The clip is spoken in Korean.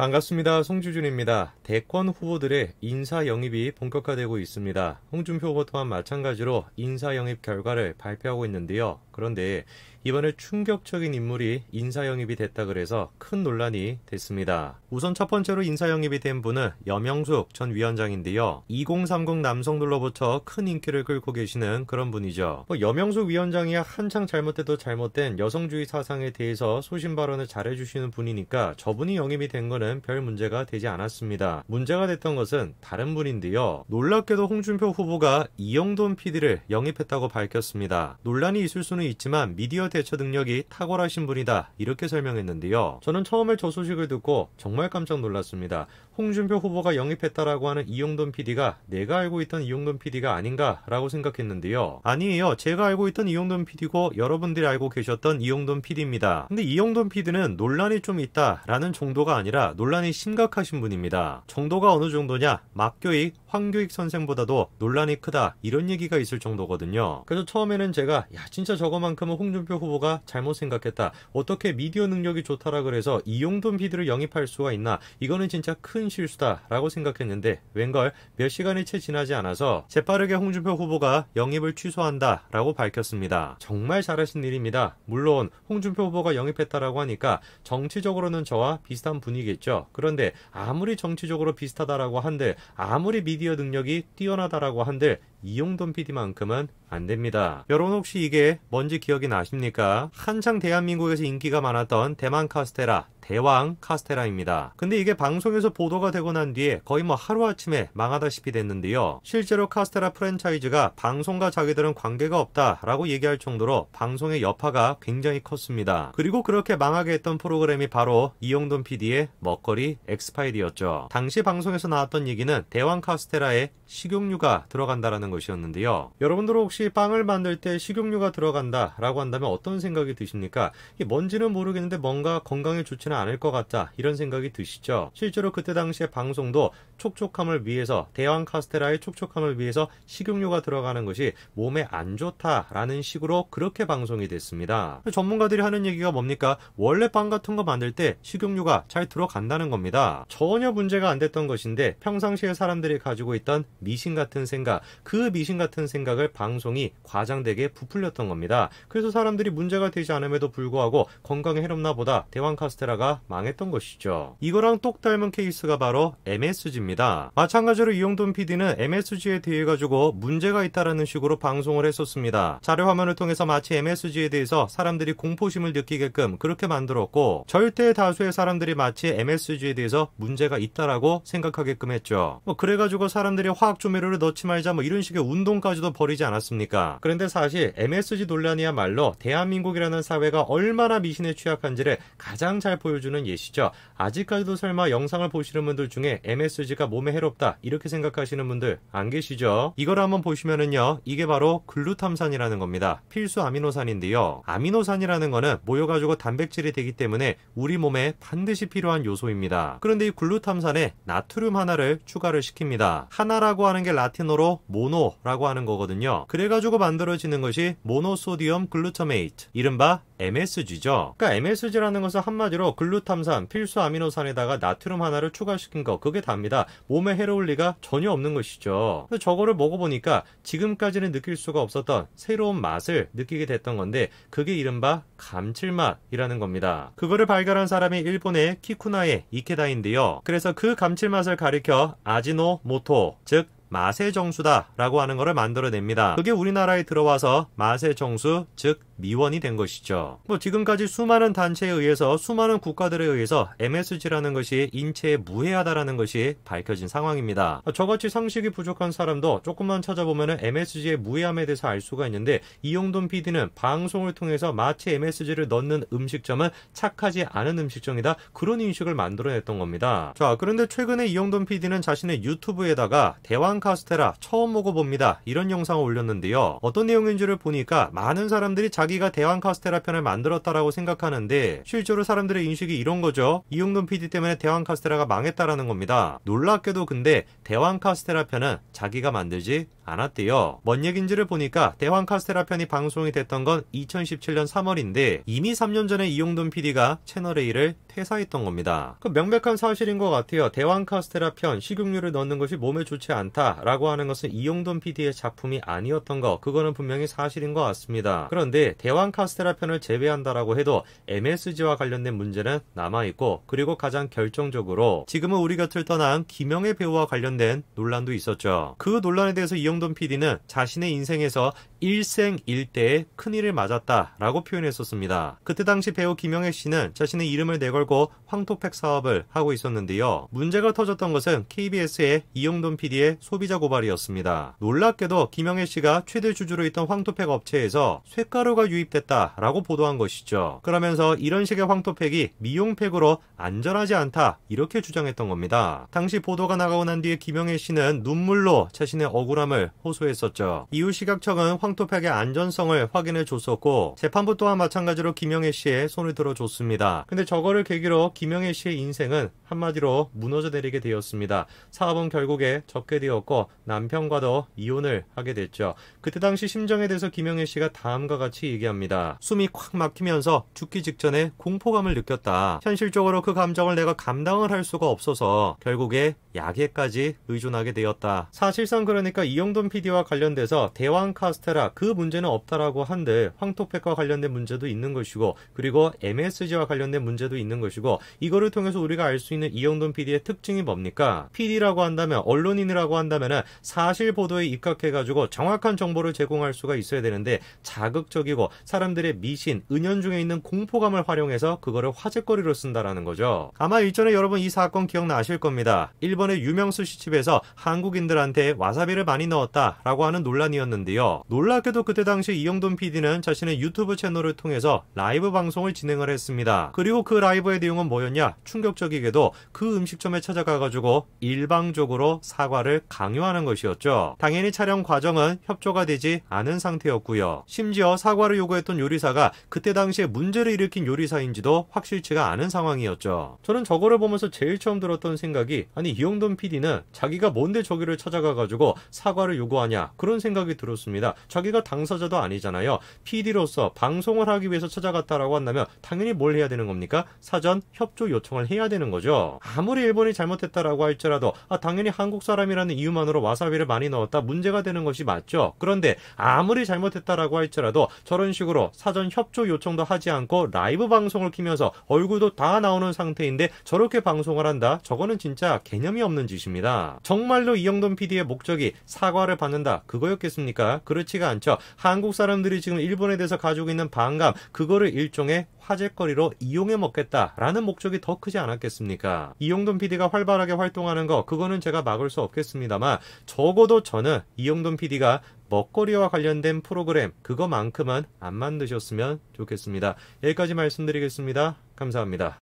반갑습니다. 송주준입니다. 대권 후보들의 인사 영입이 본격화되고 있습니다. 홍준표 후보 또한 마찬가지로 인사 영입 결과를 발표하고 있는데요. 그런데 이번에 충격적인 인물이 인사 영입이 됐다 그래서 큰 논란이 됐습니다. 우선 첫 번째로 인사 영입이 된 분은 염영숙 전 위원장인데요. 2030 남성들로부터 큰 인기를 끌고 계시는 그런 분이죠. 염영숙 위원장이야 한창 잘못돼도 잘못된 여성주의 사상에 대해서 소신 발언을 잘해주시는 분이니까 저분이 영입이 된 거는 별 문제가 되지 않았습니다. 문제가 됐던 것은 다른 분인데요. 놀랍게도 홍준표 후보가 이영돈 PD를 영입했다고 밝혔습니다. 논란이 있을 수는 있지만 미디어 대처 능력이 탁월하신 분이다, 이렇게 설명했는데요. 저는 처음에 저 소식을 듣고 정말 깜짝 놀랐습니다. 홍준표 후보가 영입했다라고 하는 이영돈 PD가 내가 알고 있던 이영돈 PD가 아닌가 라고 생각했는데요. 아니에요. 제가 알고 있던 이영돈 PD고 여러분들이 알고 계셨던 이영돈 PD입니다. 근데 이영돈 PD는 논란이 좀 있다라는 정도가 아니라 논란이 심각하신 분입니다. 정도가 어느 정도냐? 막교익, 황교익 선생보다도 논란이 크다, 이런 얘기가 있을 정도거든요. 그래서 처음에는 제가 진짜 저거만큼은 홍준표 후보가 잘못 생각했다, 어떻게 미디어 능력이 좋다라 그래서 이영돈 PD를 영입할 수가 있나, 이거는 진짜 큰 실수다 라고 생각했는데 웬걸 몇 시간이 채 지나지 않아서 재빠르게 홍준표 후보가 영입을 취소한다 라고 밝혔습니다. 정말 잘하신 일입니다. 물론 홍준표 후보가 영입했다라고 하니까 정치적으로는 저와 비슷한 분이겠죠. 그런데 아무리 정치적으로 비슷하다라고 한들, 아무리 미디어 능력이 뛰어나다라고 한들 이영돈 PD만큼은 안 됩니다. 여러분 혹시 이게 뭔지 기억이 나십니까? 한창 대한민국에서 인기가 많았던 대만 카스테라, 대왕 카스테라입니다. 근데 이게 방송에서 보도가 되고 난 뒤에 거의 하루아침에 망하다시피 됐는데요. 실제로 카스테라 프랜차이즈가 방송과 자기들은 관계가 없다라고 얘기할 정도로 방송의 여파가 굉장히 컸습니다. 그리고 그렇게 망하게 했던 프로그램이 바로 이영돈 PD의 먹거리 엑스파일이었죠. 당시 방송에서 나왔던 얘기는 대왕 카스테라에 식용유가 들어간다라는 것이었는데요. 여러분들은 혹시 빵을 만들 때 식용유가 들어간다 라고 한다면 어떤 생각이 드십니까? 이게 뭔지는 모르겠는데 뭔가 건강에 좋지는 않을 것 같다, 이런 생각이 드시죠? 실제로 그때 당시에 방송도 촉촉함을 위해서, 대왕 카스테라의 촉촉함을 위해서 식용유가 들어가는 것이 몸에 안 좋다라는 식으로 그렇게 방송이 됐습니다. 전문가들이 하는 얘기가 뭡니까? 원래 빵 같은 거 만들 때 식용유가 잘 들어간다는 겁니다. 전혀 문제가 안 됐던 것인데 평상시에 사람들이 가지고 있던 미신 같은 생각, 그 미신 같은 생각을 방송이 과장되게 부풀렸던 겁니다. 그래서 사람들이 문제가 되지 않음에도 불구하고 건강에 해롭나 보다 대왕 카스테라가 망했던 것이죠. 이거랑 똑 닮은 케이스가 바로 MSG입니다. 마찬가지로 이영돈 PD는 MSG에 대해 가지고 문제가 있다라는 식으로 방송을 했었습니다. 자료화면을 통해서 마치 MSG에 대해서 사람들이 공포심을 느끼게끔 그렇게 만들었고, 절대 다수의 사람들이 마치 MSG에 대해서 문제가 있다라고 생각하게끔 했죠. 그래가지고 사람들이 화학조미료를 넣지 말자 이런 식의 운동까지도 벌이지 않았습니까? 그런데 사실 MSG 논란이야말로 대한민국이라는 사회가 얼마나 미신에 취약한지를 가장 잘 보여주는 예시죠. 아직까지도 설마 영상을 보시는 분들 중에 MSG가 몸에 해롭다 이렇게 생각하시는 분들 안 계시죠? 이걸 한번 보시면은요, 이게 바로 글루탐산이라는 겁니다. 필수 아미노산인데요. 아미노산이라는 거는 모여가지고 단백질이 되기 때문에 우리 몸에 반드시 필요한 요소입니다. 그런데 이 글루탐산에 나트륨 하나를 추가를 시킵니다. 하나라고 하는 게 라틴어로 모노라고 하는 거거든요. 그래가지고 만들어지는 것이 모노소디움 글루타메이트, 이른바 MSG죠. 그러니까 MSG라는 것은 한마디로 글루탐산, 필수 아미노산에다가 나트륨 하나를 추가시킨 거, 그게 답니다. 몸에 해로울 리가 전혀 없는 것이죠. 저거를 먹어보니까 지금까지는 느낄 수가 없었던 새로운 맛을 느끼게 됐던 건데, 그게 이른바 감칠맛이라는 겁니다. 그거를 발견한 사람이 일본의 키쿠나에 이케다인데요. 그래서 그 감칠맛을 가리켜 아지노모토, 즉 맛의 정수다 라고 하는 것을 만들어냅니다. 그게 우리나라에 들어와서 맛의 정수, 즉 미원이 된 것이죠. 지금까지 수많은 단체에 의해서, 수많은 국가들에 의해서 MSG라는 것이 인체에 무해하다라는 것이 밝혀진 상황입니다. 저같이 상식이 부족한 사람도 조금만 찾아보면 MSG의 무해함에 대해서 알 수가 있는데, 이영돈 PD는 방송을 통해서 마치 MSG를 넣는 음식점은 착하지 않은 음식점이다, 그런 인식을 만들어냈던 겁니다. 자, 그런데 최근에 이영돈 PD는 자신의 유튜브에다가 대왕 카스테라 처음 먹어봅니다, 이런 영상을 올렸는데요. 어떤 내용인지를 보니까 많은 사람들이 자기가 대왕 카스테라 편을 만들었다라고 생각하는데, 실제로 사람들의 인식이 이런 거죠. 이영돈 PD 때문에 대왕 카스테라가 망했다라는 겁니다. 놀랍게도 근데 대왕 카스테라 편은 자기가 만들지 않았대요. 뭔 얘긴지를 보니까 대왕 카스테라 편이 방송이 됐던 건 2017년 3월인데 이미 3년 전에 이용돈 PD가 채널A를 퇴사했던 겁니다. 그 명백한 사실인 것 같아요. 대왕 카스테라 편 식용유를 넣는 것이 몸에 좋지 않다라고 하는 것은 이용돈 PD의 작품이 아니었던 거, 그거는 분명히 사실인 것 같습니다. 그런데 대왕 카스테라 편을 제외한다라고 해도 MSG와 관련된 문제는 남아있고, 그리고 가장 결정적으로 지금은 우리 곁을 떠난 김영애 배우와 관련된 논란도 있었죠. 그 논란에 대해서 이용돈 PD는 자신의 인생에서 일생일대의 큰일을 맞았다라고 표현했었습니다. 그때 당시 배우 김영애 씨는 자신의 이름을 내걸고 황토팩 사업을 하고 있었는데요. 문제가 터졌던 것은 KBS의 이용돈 PD의 소비자 고발이었습니다. 놀랍게도 김영애 씨가 최대 주주로 있던 황토팩 업체에서 쇳가루가 유입됐다라고 보도한 것이죠. 그러면서 이런 식의 황토팩이 미용팩으로 안전하지 않다 이렇게 주장했던 겁니다. 당시 보도가 나가고 난 뒤에 김영애 씨는 눈물로 자신의 억울함을 호소했었죠. 이후 시각청은 황토팩의 안전성을 확인해 줬었고, 재판부 또한 마찬가지로 김영애 씨의 손을 들어줬습니다. 근데 저거를 계기로 김영애 씨의 인생은 한마디로 무너져 내리게 되었습니다. 사업은 결국에 접게 되었고 남편과도 이혼을 하게 됐죠. 그때 당시 심정에 대해서 김영애 씨가 다음과 같이 얘기합니다. 숨이 콱 막히면서 죽기 직전에 공포감을 느꼈다. 현실적으로 그 감정을 내가 감당을 할 수가 없어서 결국에 약에까지 의존하게 되었다. 사실상 그러니까 이용돈 PD와 관련돼서 대왕 카스테라 그 문제는 없다라고 한들 황토팩과 관련된 문제도 있는 것이고, 그리고 MSG와 관련된 문제도 있는 것이고, 이거를 통해서 우리가 알 수 있는 이용돈 PD의 특징이 뭡니까? PD라고 한다면, 언론인이라고 한다면 사실 보도에 입각해가지고 정확한 정보를 제공할 수가 있어야 되는데, 자극적이고 사람들의 미신, 은연중에 있는 공포감을 활용해서 그거를 화제거리로 쓴다라는 거죠. 아마 일전에 여러분 이 사건 기억나실 겁니다. 일본의 유명 스시집에서 한국인들한테 와사비를 많이 넣었다라고 하는 논란이었는데요. 놀랍게도 그때 당시 이용돈 PD는 자신의 유튜브 채널을 통해서 라이브 방송을 진행을 했습니다. 그리고 그 라이브의 내용은 뭐였냐? 충격적이게도 그 음식점에 찾아가가지고 일방적으로 사과를 강요하는 것이었죠. 당연히 촬영 과정은 협조가 되지 않은 상태였고요. 심지어 사과를 요구했던 요리사가 그때 당시에 문제를 일으킨 요리사인지도 확실치가 않은 상황이었죠. 저는 저거를 보면서 제일 처음 들었던 생각이, 아니 이용돈 PD는 자기가 뭔데 저기를 찾아가가지고 사과를 요구하냐, 그런 생각이 들었습니다. 자기가 당사자도 아니잖아요. PD로서 방송을 하기 위해서 찾아갔다라고 한다면 당연히 뭘 해야 되는 겁니까? 사전 협조 요청을 해야 되는 거죠. 아무리 일본이 잘못했다라고 할지라도 당연히 한국 사람이라는 이유만으로 와사비를 많이 넣었다 문제가 되는 것이 맞죠. 그런데 아무리 잘못했다라고 할지라도 저런 식으로 사전 협조 요청도 하지 않고 라이브 방송을 키면서 얼굴도 다 나오는 상태인데 저렇게 방송을 한다? 저거는 진짜 개념이 없는 짓입니다. 정말로 이용돈 PD의 목적이 사과를 받는다 그거였겠습니까? 그렇지가 않죠. 한국 사람들이 지금 일본에 대해서 가지고 있는 반감, 그거를 일종의 화제거리로 이용해 먹겠다라는 목적이 더 크지 않았겠습니까? 이용돈 PD가 활발하게 활동하는 거, 그거는 제가 막을 수 없겠습니다만, 적어도 저는 이용돈 PD가 먹거리와 관련된 프로그램 그거만큼은 안 만드셨으면 좋겠습니다. 여기까지 말씀드리겠습니다. 감사합니다.